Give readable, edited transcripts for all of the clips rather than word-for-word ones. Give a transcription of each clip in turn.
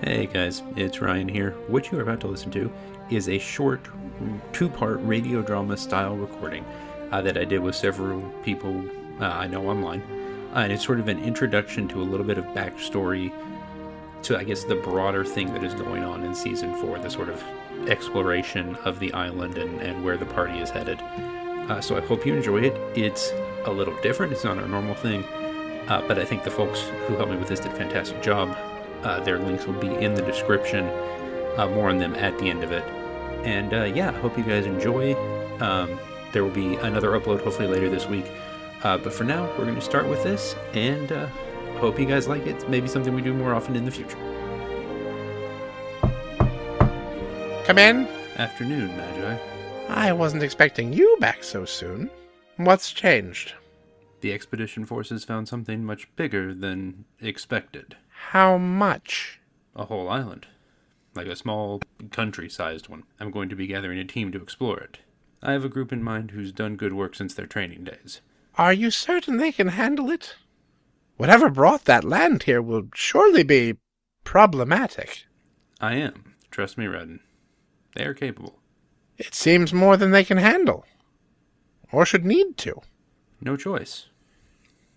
Hey guys, it's Ryan here. What you are about to listen to is a short, two-part radio drama style recording that I did with several people I know online. And it's sort of an introduction to a little bit of backstory to, I guess, the broader thing that is going on in Season 4, the sort of exploration of the island and where the party is headed. So I hope you enjoy it. It's a little different. It's not our normal thing. But I think the folks who helped me with this did a fantastic job. Their links will be in the description. More on them at the end of it. And I hope you guys enjoy. There will be another upload hopefully later this week. But for now, we're going to start with this. And hope you guys like it. It's maybe something we do more often in the future. Come in. Afternoon, Magi. I wasn't expecting you back so soon. What's changed? The expedition forces found something much bigger than expected. How much? A whole island. Like a small, country-sized one. I'm going to be gathering a team to explore it. I have a group in mind who's done good work since their training days. Are you certain they can handle it? Whatever brought that land here will surely be problematic. I am. Trust me, Redden. They are capable. It seems more than they can handle. Or should need to. No choice.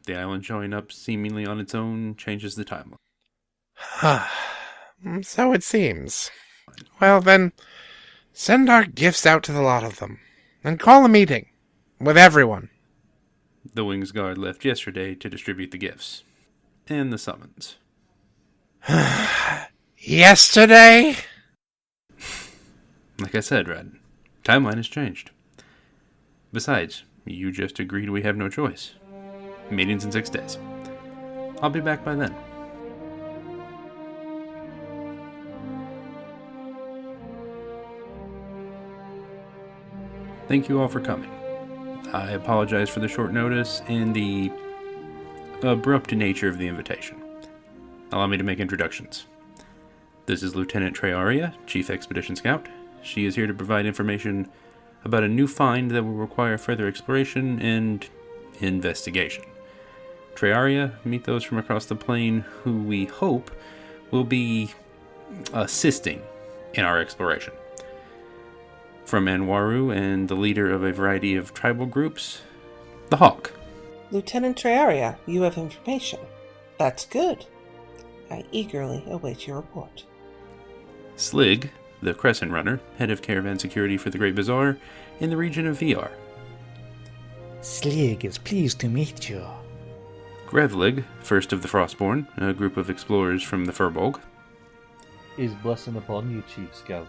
The island showing up seemingly on its own changes the timeline. So it seems. Well then, send our gifts out to the lot of them. And call a meeting. With everyone. The Wings Guard left yesterday to distribute the gifts. And the summons. Yesterday? Like I said, Redden, timeline has changed. Besides, you just agreed we have no choice. Meeting's in 6 days. I'll be back by then. Thank you all for coming. I apologize for the short notice and the abrupt nature of the invitation. Allow me to make introductions. This is Lieutenant Trearia, Chief Expedition Scout. She is here to provide information about a new find that will require further exploration and investigation. Trearia, meet those from across the plane who we hope will be assisting in our exploration. From Anwaru and the leader of a variety of tribal groups, the Hawk. Lieutenant Trearia, you have information. That's good. I eagerly await your report. Slig, the Crescent Runner, head of caravan security for the Great Bazaar in the region of VR. Slig is pleased to meet you. Grevlig, first of the Frostborn, a group of explorers from the Furbolg. Is blessing upon you, Chief Scout.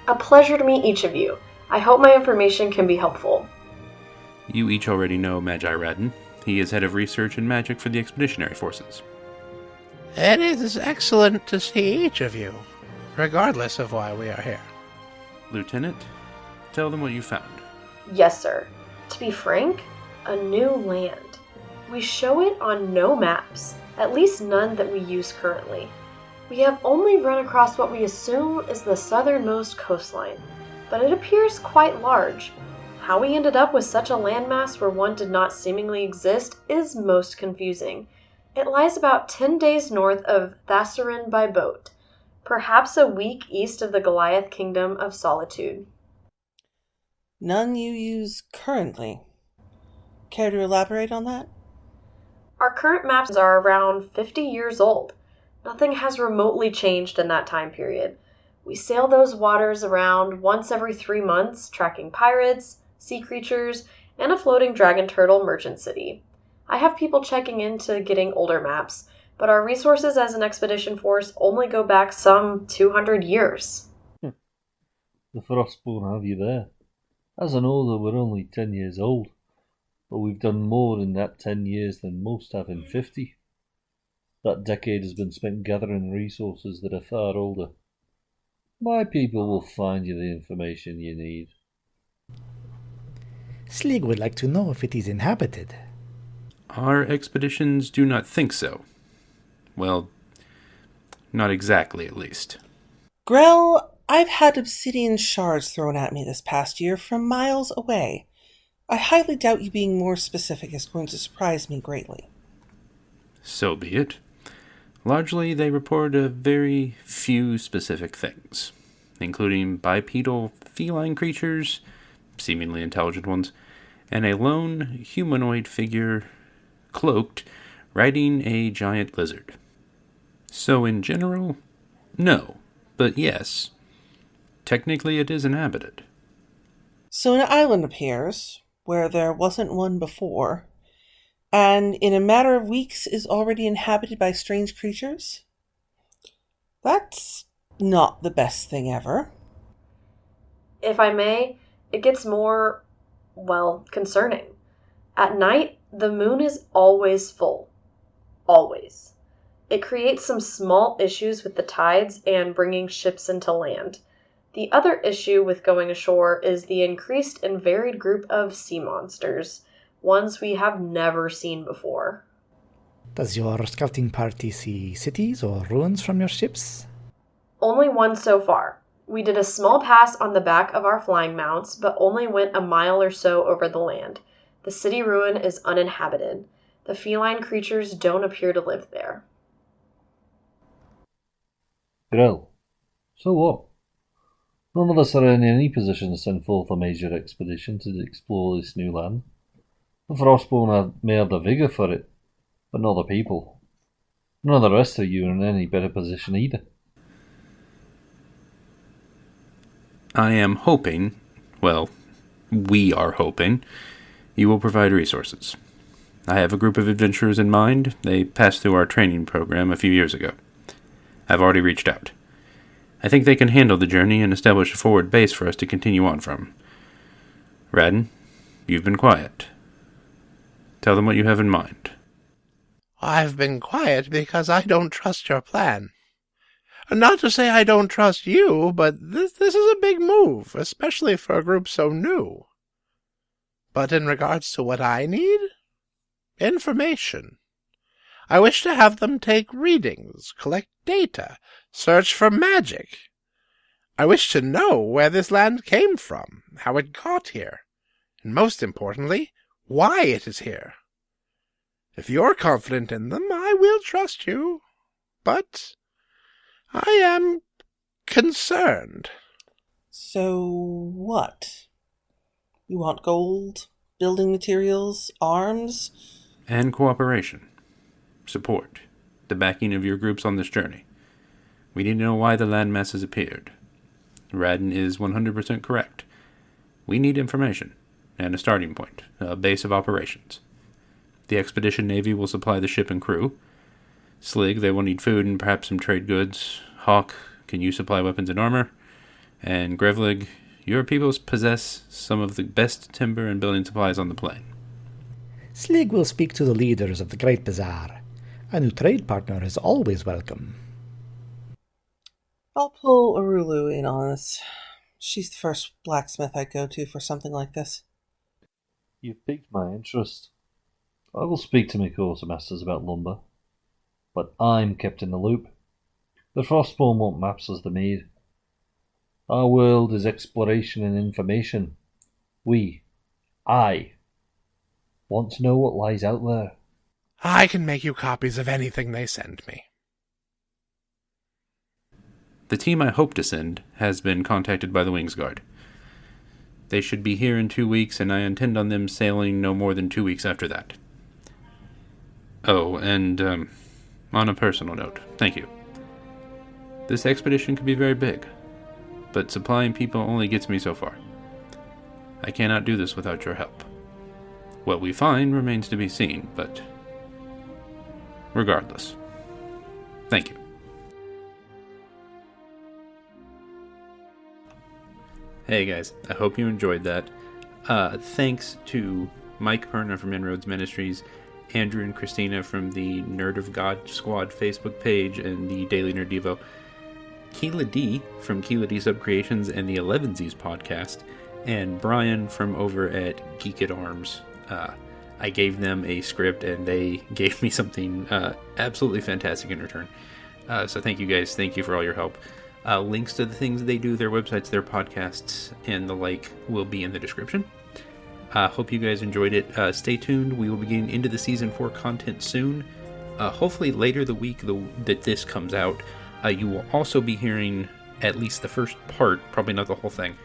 A pleasure to meet each of you. I hope my information can be helpful. You each already know Magi Radden. He is head of research and magic for the expeditionary forces. It is excellent to see each of you, regardless of why we are here. Lieutenant, tell them what you found. Yes, sir. To be frank, a new land. We show it on no maps, at least none that we use currently. We have only run across what we assume is the southernmost coastline, but it appears quite large. How we ended up with such a landmass where one did not seemingly exist is most confusing. It lies about 10 days north of Thassarin by boat, perhaps a week east of the Goliath Kingdom of Solitude. None you use currently. Care to elaborate on that? Our current maps are around 50 years old. Nothing has remotely changed in that time period. We sail those waters around once every 3 months, tracking pirates, sea creatures, and a floating dragon turtle merchant city. I have people checking into getting older maps, but our resources as an expedition force only go back some 200 years. The Frostborn have you there. As an order, we're only 10 years old, but we've done more in that 10 years than most have in 50. That decade has been spent gathering resources that are far older. My people will find you the information you need. Slig would like to know if it is inhabited. Our expeditions do not think so. Well, not exactly, at least. Grell, I've had obsidian shards thrown at me this past year from miles away. I highly doubt you being more specific is going to surprise me greatly. So be it. Largely, they report a very few specific things, including bipedal feline creatures, seemingly intelligent ones, and a lone humanoid figure, cloaked, riding a giant lizard. So in general, no, but yes, technically it is inhabited. So an island appears, where there wasn't one before, and in a matter of weeks is already inhabited by strange creatures? That's not the best thing ever. If I may, it gets more, well, concerning. At night, the moon is always full. Always. It creates some small issues with the tides and bringing ships into land. The other issue with going ashore is the increased and varied group of sea monsters, ones we have never seen before. Does your scouting party see cities or ruins from your ships? Only one so far. We did a small pass on the back of our flying mounts, but only went a mile or so over the land. The city ruin is uninhabited. The feline creatures don't appear to live there. Grill. So what? None of us are in any position to send forth a major expedition to explore this new land. The Frostborn may have the vigour for it, but not the people. None of the rest of you are in any better position either. I am hoping, well, we are hoping, you will provide resources. I have a group of adventurers in mind. They passed through our training program a few years ago. I've already reached out. I think they can handle the journey and establish a forward base for us to continue on from. Radden, you've been quiet. Tell them what you have in mind. I've been quiet because I don't trust your plan. Not to say I don't trust you, but this is a big move, especially for a group so new. But in regards to what I need, information. I wish to have them take readings, collect data, search for magic. I wish to know where this land came from, how it got here, and most importantly, why it is here. If you're confident in them, I will trust you, but I am concerned. So what? You want gold, building materials, arms? And cooperation. Support. The backing of your groups on this journey. We need to know why the landmass has appeared. Radden is 100% correct. We need information, and a starting point, a base of operations. The Expedition Navy will supply the ship and crew. Slig, they will need food and perhaps some trade goods. Hawk, can you supply weapons and armor? And Grevlig, your peoples possess some of the best timber and building supplies on the plain. Slig will speak to the leaders of the Great Bazaar. A new trade partner is always welcome. I'll pull Arulu in on this. She's the first blacksmith I'd go to for something like this. You've piqued my interest. I will speak to my quartermasters about lumber, but I'm kept in the loop. The Frostborn want maps as the maid. Our world is exploration and information. I, want to know what lies out there. I can make you copies of anything they send me. The team I hope to send has been contacted by the Wings Guard. They should be here in 2 weeks, and I intend on them sailing no more than 2 weeks after that. Oh, and on a personal note, thank you. This expedition could be very big, but supplying people only gets me so far. I cannot do this without your help. What we find remains to be seen, but regardless, thank you. Hey guys, I hope you enjoyed that. Thanks to Mike Perna from Inroads Ministries, Andrew and Christina from the Nerd of God Squad Facebook page and the Daily Nerd Devo, Keela D from Keela D Subcreations and the Elevensies podcast, and Bryan from over at Geek at Arms. I gave them a script and they gave me something absolutely fantastic in return. So thank you guys. Thank you for all your help. Links to the things they do, their websites, their podcasts, and the like will be in the description. Hope you guys enjoyed it. Stay tuned. We will be getting into the Season 4 content soon. Hopefully later the week that this comes out, you will also be hearing at least the first part, probably not the whole thing,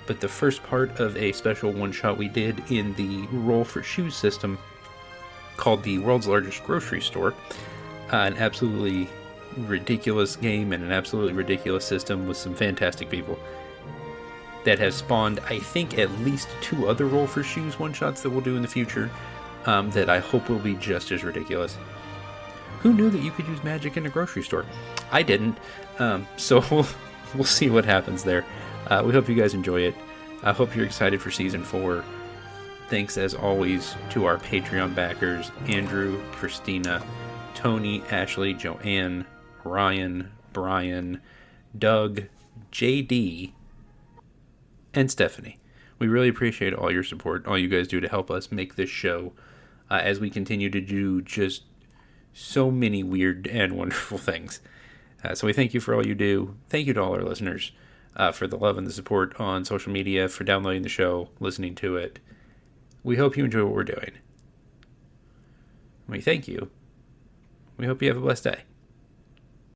but the first part of a special one-shot we did in the Roll for Shoes system called The World's Largest Grocery Store. An absolutely ridiculous game and an absolutely ridiculous system with some fantastic people that has spawned, I think, at least 2 other Roll for Shoes one-shots that we'll do in the future that I hope will be just as ridiculous. Who knew that you could use magic in a grocery store? I didn't. So we'll see what happens there. We hope you guys enjoy it. I hope you're excited for Season 4. Thanks, as always, to our Patreon backers, Andrew, Christina, Tony, Ashley, JoAnne, Ryan, Bryan, Doug, JD, and Stephanie. We really appreciate all your support, all you guys do to help us make this show as we continue to do just so many weird and wonderful things. So we thank you for all you do. Thank you to all our listeners for the love and the support on social media, for downloading the show, listening to it. We hope you enjoy what we're doing. We thank you. We hope you have a blessed day.